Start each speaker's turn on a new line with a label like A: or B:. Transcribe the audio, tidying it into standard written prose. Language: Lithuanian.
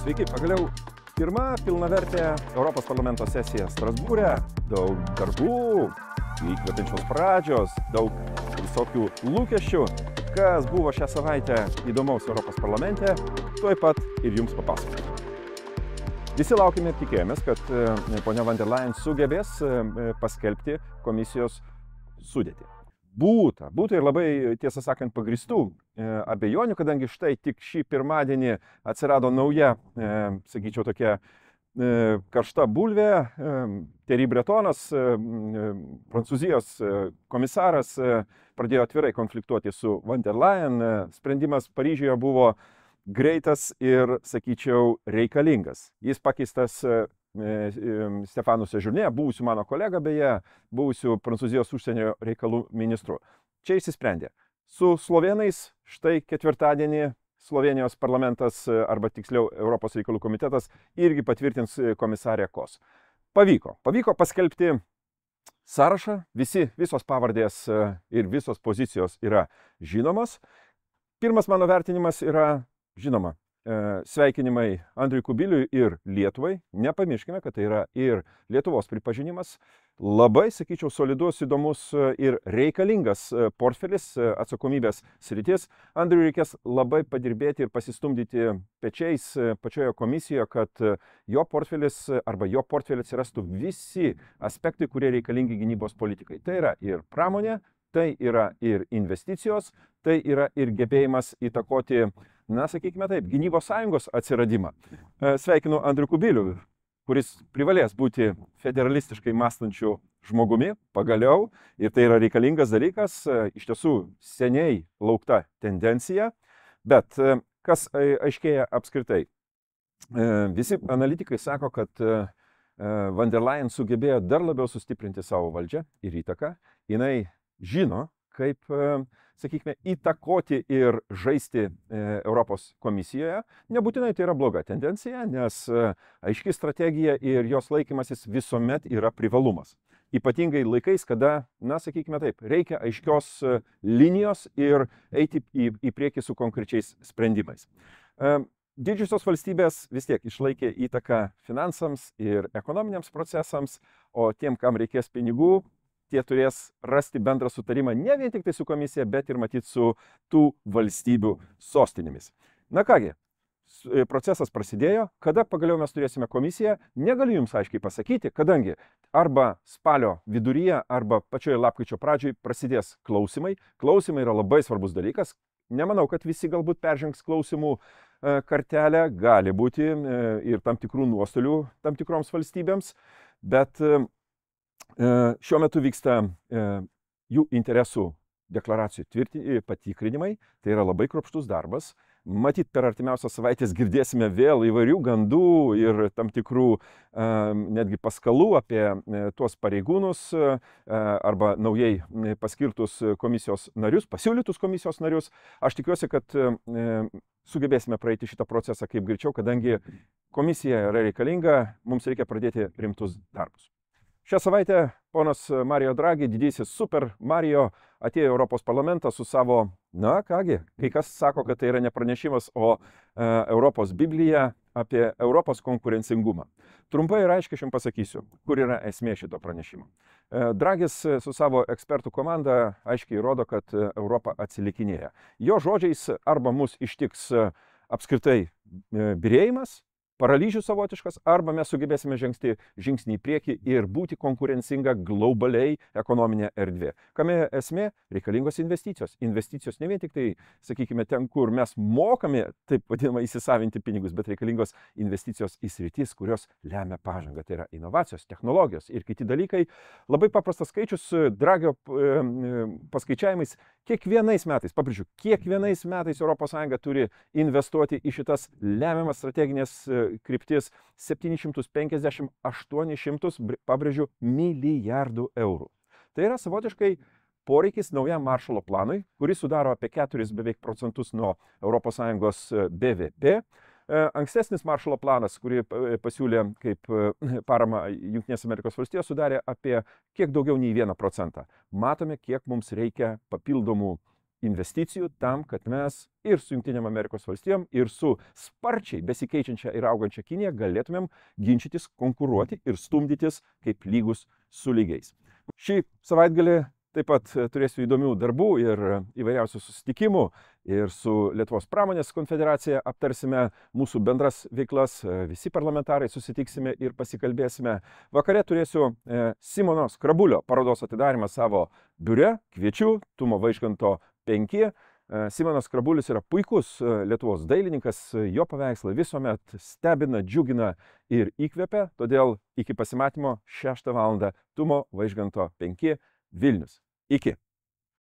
A: Sveiki, pagaliau pirma pilnavertė Europos parlamento sesija Strasbūre. Daug darbų, įkvepiančios pradžios, daug visokių lūkesčių. Kas buvo šią savaitę įdomaus Europos parlamente, tuoj pat ir jums papasakosiu. Visi laukime ir tikėjomės, kad ponia von der Leyen sugebės paskelbti komisijos sudėtį. Būta ir labai, tiesą sakant, pagristų abejonių, kadangi štai tik šį pirmadienį atsirado nauja, sakyčiau, tokia karšta bulvė. Thierry Bretonas, Prancūzijos komisaras, pradėjo atvirai konfliktuoti su von der Leyen. Sprendimas Paryžiuje buvo greitas ir, sakyčiau, reikalingas. Jis pakeistas Stefanu Sejourné, buvusiu mano kolega, beje, buvusiu Prancūzijos užsienio reikalų ministru. Čia išsisprendė. Su slovėnais štai ketvirtadienį Slovenijos parlamentas, arba tiksliau Europos reikalų komitetas, irgi patvirtins komisarę Kos. Pavyko paskelbti sąrašą, visos pavardės ir visos pozicijos yra žinomos. Pirmas mano vertinimas yra žinoma. Sveikinimai Andriui Kubiliui ir Lietuvai. Nepamirškime, kad tai yra ir Lietuvos pripažinimas. Labai, sakyčiau, solidus, įdomus ir reikalingas portfelis, atsakomybės sritis. Andriui reikės labai padirbėti ir pasistumdyti pečiais pačioje komisijoje, kad jo portfelis atsirastų visi aspektai, kurie reikalingi gynybos politikai. Tai yra ir pramonė, tai yra ir investicijos, tai yra ir gebėjimas įtakoti, sakykime taip, gynybos sąjungos atsiradimą. Sveikinu Andrių Kubilių, kuris privalės būti federalistiškai mąstančiu žmogumi, pagaliau, ir tai yra reikalingas dalykas, iš tiesų seniai laukta tendencija, bet kas aiškėja apskritai. Visi analitikai sako, kad von der Leyen sugebėjo dar labiau sustiprinti savo valdžią ir įtaką. Jinai žino, kaip, sakykime, įtakoti ir žaisti Europos komisijoje. Nebūtinai tai yra bloga tendencija, nes aiški strategija ir jos laikymasis visuomet yra privalumas. Ypatingai laikais, kada, sakykime taip, reikia aiškios linijos ir eiti į priekį su konkrečiais sprendimais. Didžiosios valstybės vis tiek išlaikė įtaką finansams ir ekonominiams procesams, o tiem, kam reikės pinigų, tie turės rasti bendrą sutarimą ne vien tik tai su komisija, bet ir matyti su tų valstybių sostinėmis. Na kągi, procesas prasidėjo. Kada pagaliau mes turėsime komisiją, negaliu jums aiškiai pasakyti, kadangi arba spalio viduryje, arba pačioje lapkričio pradžioje prasidės klausimai. Klausimai yra labai svarbus dalykas. Nemanau, kad visi galbūt peržengs klausimų kartelę, gali būti ir tam tikrų nuostolių tam tikroms valstybėms, bet šiuo metu vyksta jų interesų deklaracijų patikrinimai, tai yra labai kruopštus darbas. Matyt, per artimiausias savaitės girdėsime vėl įvairių gandų ir tam tikrų netgi paskalų apie tuos pareigūnus arba naujai paskirtus komisijos narius, pasiūlytus komisijos narius. Aš tikiuosi, kad sugebėsime praeiti šitą procesą kaip greičiau, kadangi komisija yra reikalinga, mums reikia pradėti rimtus darbus. Šią savaitę ponas Mario Draghi, didysis Super Mario, atėjo į Europos parlamentą su savo, kai kas sako, kad tai yra ne pranešimas, o Europos Biblija apie Europos konkurencingumą. Trumpai ir aiškiai aš jums pasakysiu, kur yra esmė šito pranešimo. Draghis su savo ekspertų komanda aiškiai rodo, kad Europa atsilikinėja. Jo žodžiais arba mus ištiks apskritai byrėjimas, paralyžius savotiškas, arba mes sugebėsime žengti žingsnį į priekį ir būti konkurencinga globaliai ekonominė erdvė. Kame esmė? Reikalingos investicijos. Investicijos ne vien tik tai, sakykime, ten, kur mes mokame, taip vadinamą, įsisavinti pinigus, bet reikalingos investicijos į sritis, kurios lemia pažangą. Tai yra inovacijos, technologijos ir kiti dalykai. Labai paprastas skaičius, Draghio paskaičiavimais, kiekvienais metais, pabrėžiu, kiekvienais metais ES turi investuoti į šitas lemiamas strateginės kryptis 750-800, pabrėžiu, milijardų eurų. Tai yra savotiškai poreikis naujam Maršalo planui, kuris sudaro apie 4 beveik procentus nuo ES BVP. Ankstesnis Maršalo planas, kurį pasiūlė kaip parama Jungtinės Amerikos valstijos, sudarė apie kiek daugiau nei 1%. Matome, kiek mums reikia papildomų investicijų tam, kad mes ir su Jungtinėm Amerikos valstijom, ir su sparčiai besikeičiančia ir augančia Kinija galėtumėm ginčytis, konkuruoti ir stumdytis kaip lygus su lygiais. Šį savaitgalį taip pat turėsiu įdomių darbų ir įvairiausių susitikimų. Ir su Lietuvos pramonės konfederacija aptarsime mūsų bendras veiklas. Visi parlamentarai susitiksime ir pasikalbėsime. Vakare turėsiu Simono Skrabulio parodos atidarimą savo biure. Kviečiu, Tumo Vaižganto 5. Simonas Skrabulis yra puikus Lietuvos dailininkas. Jo paveikslai visuomet stebina, džiugina ir įkvepia. Todėl iki pasimatymo 6 val. Tumo Vaižganto 5. Vilnius. Iki.